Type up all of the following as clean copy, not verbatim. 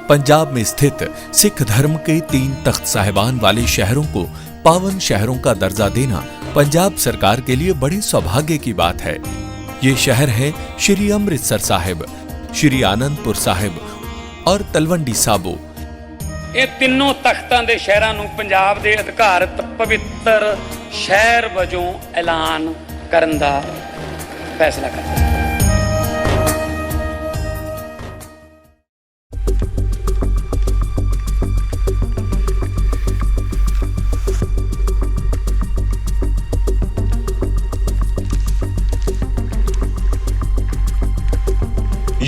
पंजाब में स्थित सिख धर्म के 3 तख्त साहिबान वाले शहरों को पावन शहरों का दर्जा देना पंजाब सरकार के लिए बड़े सौभाग्य की बात है। ये शहर है श्री अमृतसर साहिब, श्री आनंदपुर साहिब और तलवंडी साबो। ਇਹ ਤਿੰਨੋਂ ਤਖਤਾਂ ਦੇ ਸ਼ਹਿਰਾਂ ਨੂੰ ਪੰਜਾਬ ਦੇ ਅਧਿਕਾਰਤ ਪਵਿੱਤਰ ਸ਼ਹਿਰ ਵਜੋਂ ਐਲਾਨ ਕਰਨ ਦਾ ਫੈਸਲਾ ਕੀਤਾ।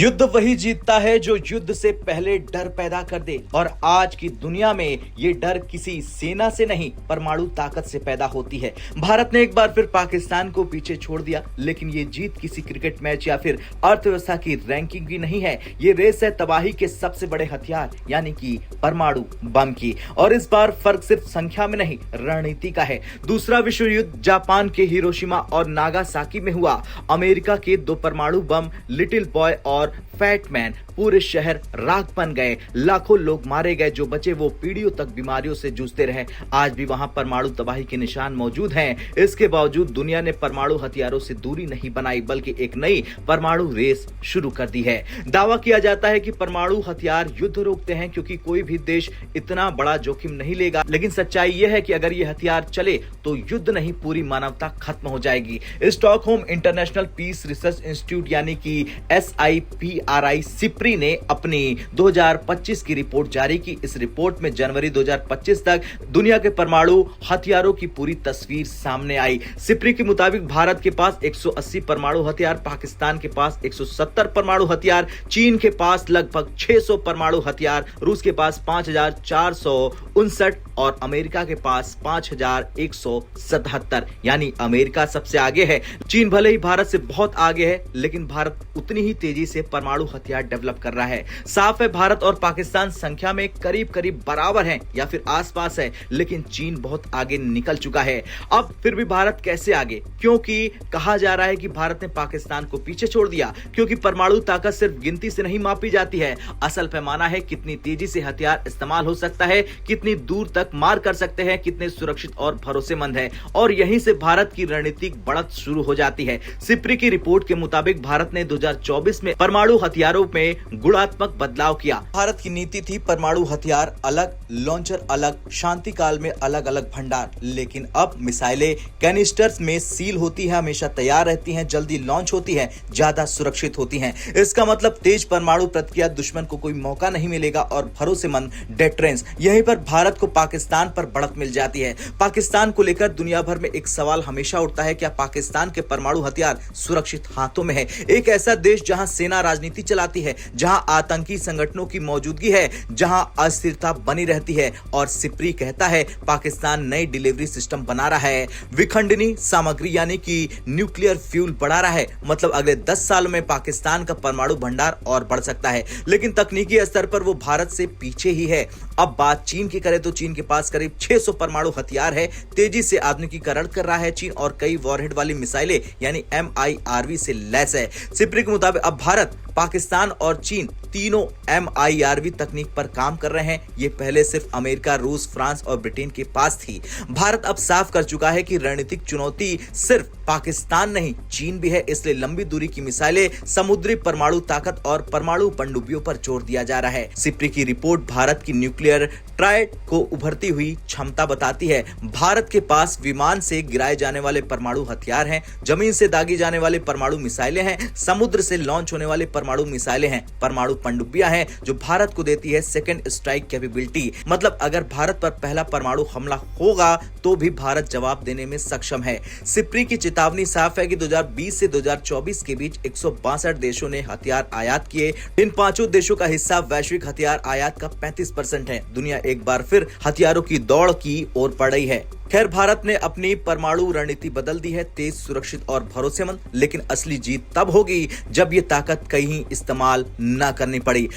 युद्ध वही जीतता है जो युद्ध से पहले डर पैदा कर दे, और आज की दुनिया में ये डर किसी सेना से नहीं परमाणु ताकत से पैदा होती है। भारत ने एक बार फिर पाकिस्तान को पीछे छोड़ दिया, लेकिन ये जीत किसी क्रिकेट मैच या फिर अर्थव्यवस्था की रैंकिंग की नहीं है। ये रेस है तबाही के सबसे बड़े हथियार यानी कि परमाणु बम की, और इस बार फर्क सिर्फ संख्या में नहीं रणनीति का है। दूसरा विश्व युद्ध जापान के हिरोशिमा और नागासाकी में हुआ। अमेरिका के 2 परमाणु बम लिटिल बॉय और फैटमैन, पूरे शहर राख बन गए, लाखों लोग मारे गए, जो बचे वो पीढ़ियों तक बीमारियों से जूझते रहे। आज भी वहां परमाणु तबाही के निशान मौजूद हैं। इसके बावजूद दुनिया ने परमाणु हथियारों से दूरी नहीं बनाई, बल्कि एक नई परमाणु रेस शुरू कर दी है। दावा किया जाता है कि परमाणु हथियार युद्ध रोकते हैं, क्योंकि कोई भी देश इतना बड़ा जोखिम नहीं लेगा। लेकिन सच्चाई यह है कि अगर ये हथियार चले तो युद्ध नहीं, पूरी मानवता खत्म हो जाएगी। Stockholm International Peace Research Institute यानी कि SIPRI सिप्री ने अपनी 2025 की रिपोर्ट जारी की। इस रिपोर्ट में जनवरी 2025 तक दुनिया के परमाणु हथियारों की पूरी तस्वीर सामने आई। सिप्री के मुताबिक भारत के पास 180 परमाणु हथियार, पाकिस्तान के पास 170 परमाणु हथियार, चीन के पास लगभग 600 परमाणु हथियार, रूस के पास 5459 और अमेरिका के पास 5177। यानी अमेरिका सबसे आगे है। चीन भले ही भारत से बहुत आगे है, लेकिन भारत उतनी ही तेजी से परमाणु हथियार डेवलप कर रहा है। साफ है, भारत और पाकिस्तान संख्या में करीब करीब बराबर हैं या फिर आसपास है, लेकिन चीन बहुत आगे निकल चुका है। अब फिर भी भारत कैसे आगे? क्योंकि कहा जा रहा है कि भारत ने पाकिस्तान को पीछे छोड़ दिया, क्योंकि परमाणु ताकत सिर्फ गिनती से नहीं मापी जाती है। असल पैमाना है कितनी तेजी से हथियार इस्तेमाल हो सकता है, कितनी दूर तक मार कर सकते हैं, कितने सुरक्षित और भरोसेमंद है। और यहीं से भारत की रणनीतिक बढ़त शुरू हो जाती है। सिप्री की रिपोर्ट के मुताबिक भारत ने 2024 में परमाणु हथियारों में गुणात्मक बदलाव किया। भारत की नीति थी परमाणु हथियार अलग, लॉन्चर अलग, शांति काल में अलग अलग भंडार। लेकिन अब मिसाइलें कैनिस्टर्स में सील होती है, हमेशा तैयार रहती हैं, जल्दी लॉन्च होती हैं, ज्यादा सुरक्षित होती हैं। इसका मतलब तेज परमाणु प्रतिक्रिया, दुश्मन को कोई मौका नहीं मिलेगा और भरोसेमंद डेटरेंस। यहीं पर भारत को पाकिस्तान पर बढ़त मिल जाती है। पाकिस्तान को लेकर दुनिया भर में एक सवाल हमेशा उठता है, क्या पाकिस्तान के परमाणु हथियार सुरक्षित हाथों में है? एक ऐसा देश जहां सेना राजनीति चलाती है, जहां आतंकी संगठनों की मौजूदगी है, जहां अस्थिरता बनी रहती है। और सिप्री कहता है पाकिस्तान नई डिलीवरी सिस्टम बना रहा है, विखंडनी सामग्री यानी कि न्यूक्लियर फ्यूल बढ़ा रहा है। मतलब अगले 10 साल में पाकिस्तान का परमाणु भंडार और बढ़ सकता है। लेकिन तकनीकी स्तर पर वो भारत से पीछे ही है। अब बात चीन की करें तो चीन के पास करीब 600 परमाणु हथियार है, तेजी से आधुनिकीकरण कर रहा है चीन, और कई वॉरहेड वाली मिसाइलें यानी MIRV से लैस है। सिप्री के मुताबिक अब भारत, पाकिस्तान और चीन तीनों MIRV तकनीक पर काम कर रहे हैं। ये पहले सिर्फ अमेरिका, रूस, फ्रांस और ब्रिटेन के पास थी। भारत अब साफ कर चुका है कि रणनीतिक चुनौती सिर्फ पाकिस्तान नहीं, चीन भी है। इसलिए लंबी दूरी की मिसाइलें, समुद्री परमाणु ताकत और परमाणु पनडुब्बियों पर जोर दिया जा रहा है। सिप्री की रिपोर्ट भारत की न्यूक्लियर ट्रायड को उभरती हुई क्षमता बताती है। भारत के पास विमान से गिराए जाने वाले परमाणु हथियार हैं, जमीन से दागी जाने वाले परमाणु मिसाइलें हैं, समुद्र से लॉन्च होने वाले परमाणु मिसाइलें हैं, परमाणु पनडुब्बियां हैं, जो भारत को देती है सेकंड स्ट्राइक कैपेबिलिटी। मतलब अगर भारत पर पहला परमाणु हमला होगा तो भी भारत जवाब देने में सक्षम है। सिप्री की चेतावनी साफ है कि 2020 से 2024 के बीच 162 देशों ने हथियार आयात किए। इन 5 देशों का हिस्सा वैश्विक हथियार आयात का 35% है। दुनिया एक बार फिर हथियारों की दौड़ की ओर बढ़ रही है। खैर, भारत ने अपनी परमाणु रणनीति बदल दी है, तेज, सुरक्षित और भरोसेमंद। लेकिन असली जीत तब होगी जब ये ताकत कहीं इस्तेमाल न करनी पड़ी।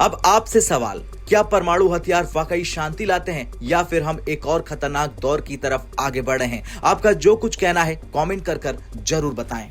अब आपसे सवाल, क्या परमाणु हथियार वाकई शांति लाते हैं या फिर हम एक और खतरनाक दौर की तरफ आगे बढ़ रहे हैं? आपका जो कुछ कहना है कमेंट कर जरूर बताएं।